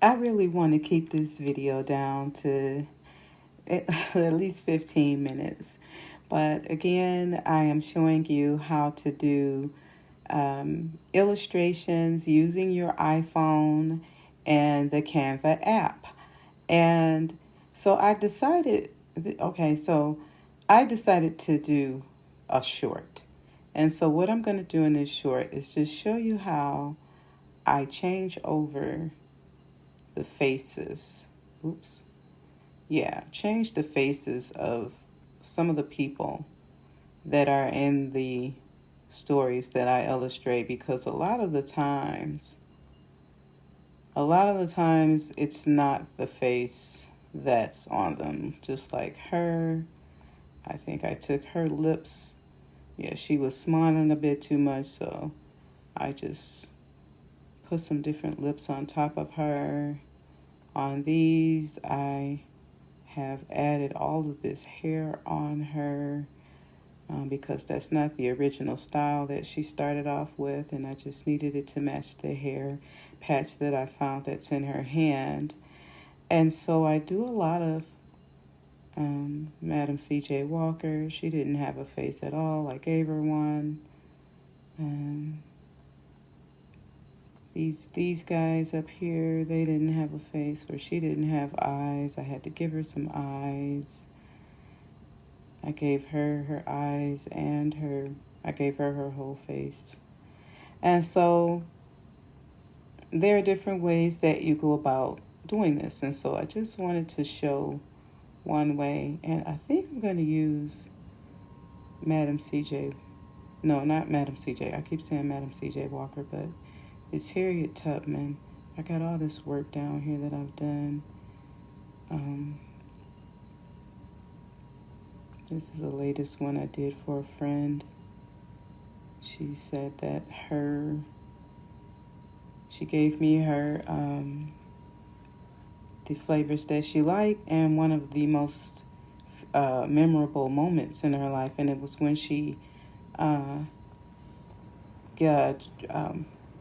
I really want to keep this video down to at least 15 minutes. But again, I am showing you how to do illustrations using your iPhone and the Canva app. And so I decided to do a short. And so what I'm going to do in this short is just show you how I change over the faces. Oops. Yeah, change the faces of some of the people that are in the stories that I illustrate, because a lot of the times it's not the face that's on them. Just like her, I think I took her lips. Yeah, she was smiling a bit too much, so I just put some different lips on top of her. On these, I have added all of this hair on her because that's not the original style that she started off with, and I just needed it to match the hair patch that I found that's in her hand. And so I do a lot of Madam C.J. Walker. She didn't have a face at all. I gave her one. Um, these guys up here, they didn't have a face, or she didn't have eyes. I had to give her some eyes. I gave her her eyes and I gave her her whole face. And so there are different ways that you go about doing this. And so I just wanted to show one way. And I think I'm going to use Madam CJ. No, not Madam CJ. I keep saying Madam CJ Walker, but it's Harriet Tubman. I got all this work down here that I've done. This is the latest one I did for a friend. She said that she gave me her the flavors that she liked, and one of the most memorable moments in her life, and it was when she got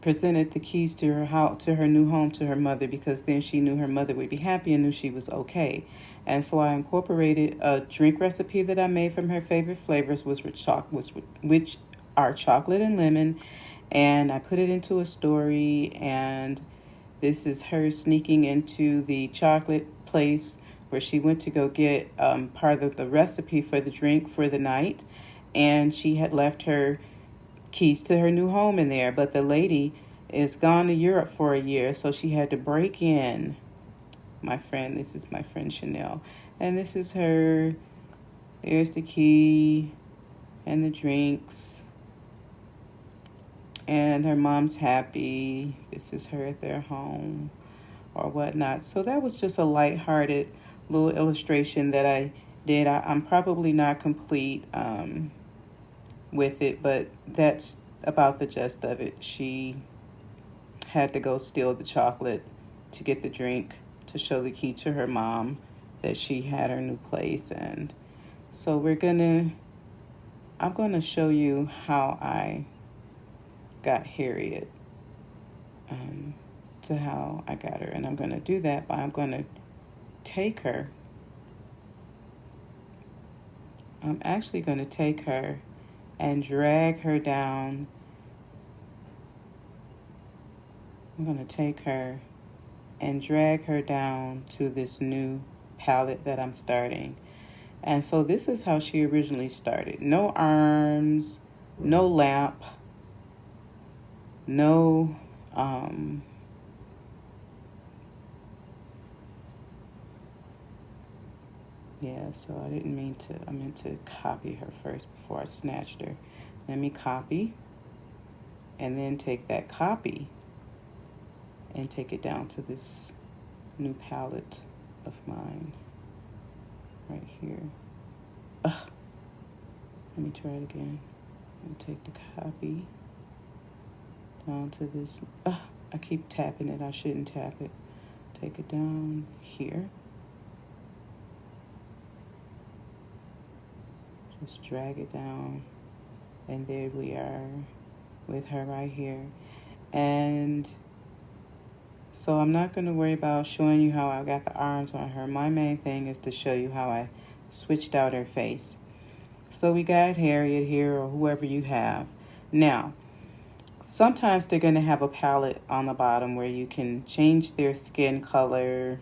presented the keys to her house, to her new home, to her mother, because then she knew her mother would be happy and knew she was okay. And so I incorporated a drink recipe that I made from her favorite flavors, which are chocolate and lemon, and I put it into a story. And this is her sneaking into the chocolate place where she went to go get part of the recipe for the drink for the night, and she had left her keys to her new home in there, but the lady is gone to Europe for a year, so she had to break in. This is my friend Chanel, and this is her. There's the key and the drinks, and her mom's happy. This is her at their home or whatnot. So that was just a lighthearted little illustration that I did. I'm probably not complete with it, but that's about the gist of it. She had to go steal the chocolate to get the drink to show the key to her mom that she had her new place. And so I'm gonna show you how I got Harriet to how I got her. And I'm gonna do that by I'm gonna take her. I'm actually gonna take her and drag her down. I'm going to take her and drag her down to this new palette that I'm starting. And so this is how she originally started. No arms, no lamp, no so I meant to copy her first before I snatched her. Let me copy, and then take that copy and take it down to this new palette of mine right here. Let me try it again. And take the copy down to this. I keep tapping it. I shouldn't tap it. Take it down here. Just drag it down, and there we are with her right here. And So I'm not going to worry about showing you how I got the arms on her. My main thing is to show you how I switched out her face. So we got Harriet here, or whoever you have. Now, sometimes they're going to have a palette on the bottom where you can change their skin color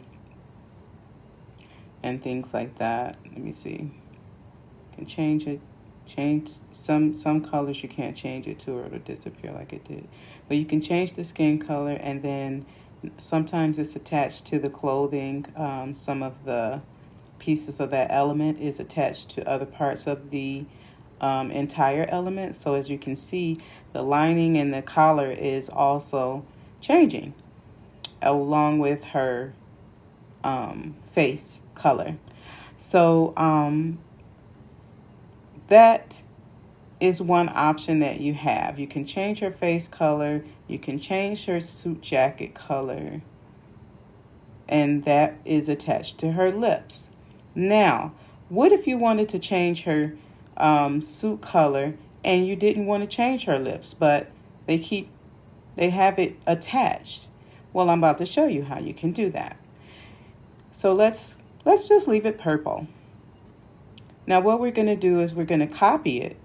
and things like that. Let me see. You can change it. Change some colors you can't change it to, or it'll disappear like it did. But you can change the skin color, and then sometimes it's attached to the clothing. Some of the pieces of that element is attached to other parts of the entire element. So as you can see, the lining and the collar is also changing along with her face color. So that is one option that you have. You can change her face color, you can change her suit jacket color, and that is attached to her lips. Now, what if you wanted to change her suit color and you didn't want to change her lips, but they have it attached? Well, I'm about to show you how you can do that. So let's just leave it purple. Now what we're going to do is we're going to copy it,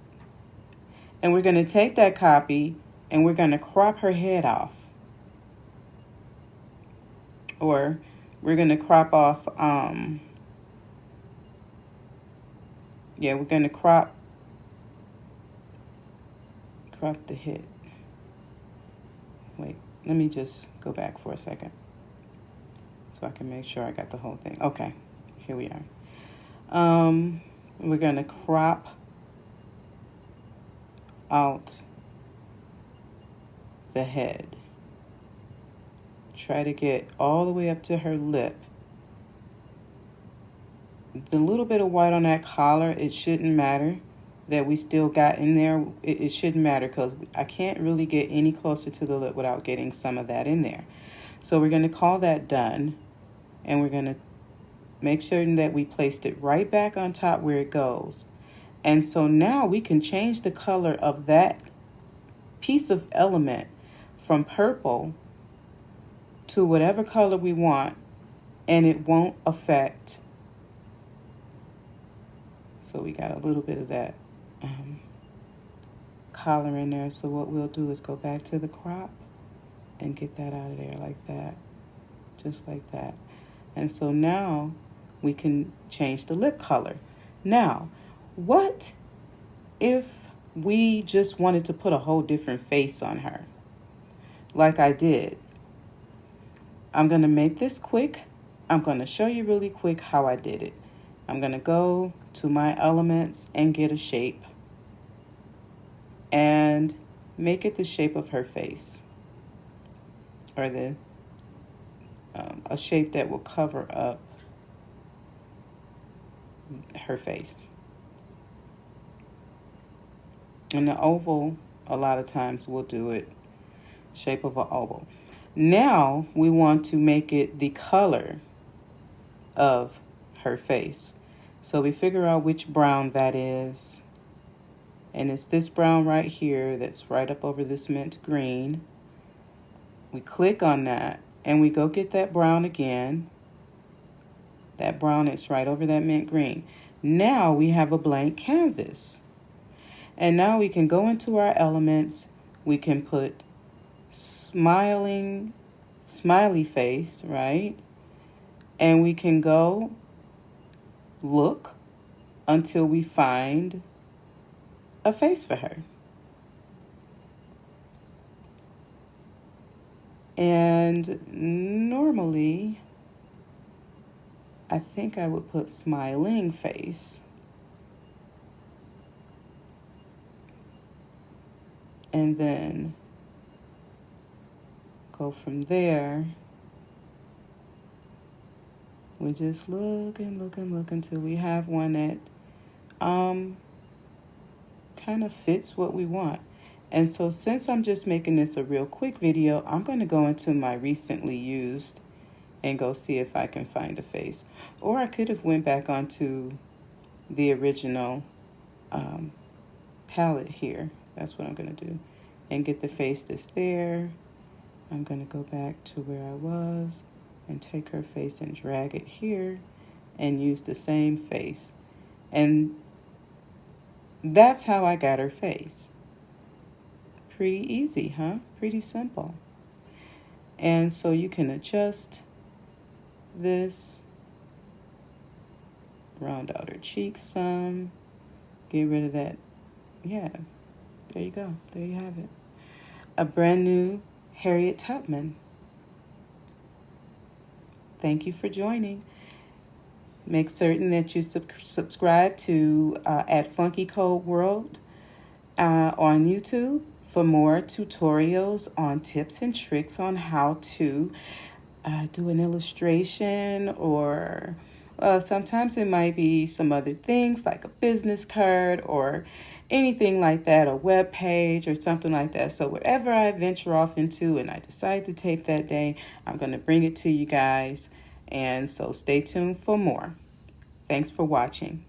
and we're going to take that copy and we're going to crop her head off. Or we're going to crop off, we're going to crop the head. Wait, let me just go back for a second so I can make sure I got the whole thing. Okay, here we are. We're going to crop out the head. Try to get all the way up to her lip. The little bit of white on that collar, it shouldn't matter that we still got in there. It shouldn't matter because I can't really get any closer to the lip without getting some of that in there. So we're going to call that done, and we're going to make certain that we placed it right back on top where it goes. And so now we can change the color of that piece of element from purple to whatever color we want, and it won't affect. So we got a little bit of that collar in there. So what we'll do is go back to the crop and get that out of there like that, just like that. And so now we can change the lip color. Now, what if we just wanted to put a whole different face on her, like I did? I'm going to make this quick. I'm going to show you really quick how I did it. I'm going to go to my elements and get a shape and make it the shape of her face, or a shape that will cover up her face. And the oval, a lot of times we'll do it shape of an oval. Now we want to make it the color of her face. So we figure out which brown that is. And it's this brown right here that's right up over this mint green. We click on that and we go get that brown again. That brown is right over that mint green. Now we have a blank canvas. And now we can go into our elements. We can put smiley face, right? And we can go look until we find a face for her. And normally, I think I would put smiling face. And then go from there. We just look and look and look until we have one that kind of fits what we want. And so since I'm just making this a real quick video, I'm going to go into my recently used and go see if I can find a face. Or I could have went back onto the original palette here. That's what I'm going to do. And get the face that's there. I'm going to go back to where I was and take her face and drag it here and use the same face. And that's how I got her face. Pretty easy, huh? Pretty simple. And so you can adjust this, round out her cheeks some, get rid of that. Yeah, there you go. There you have it. A brand new Harriet Tubman. Thank you for joining. Make certain that you subscribe to at Funky Code World on YouTube for more tutorials on tips and tricks on how to do an illustration, or sometimes it might be some other things like a business card or anything like that, a web page or something like that. So whatever I venture off into and I decide to tape that day, I'm going to bring it to you guys. And so stay tuned for more. Thanks for watching.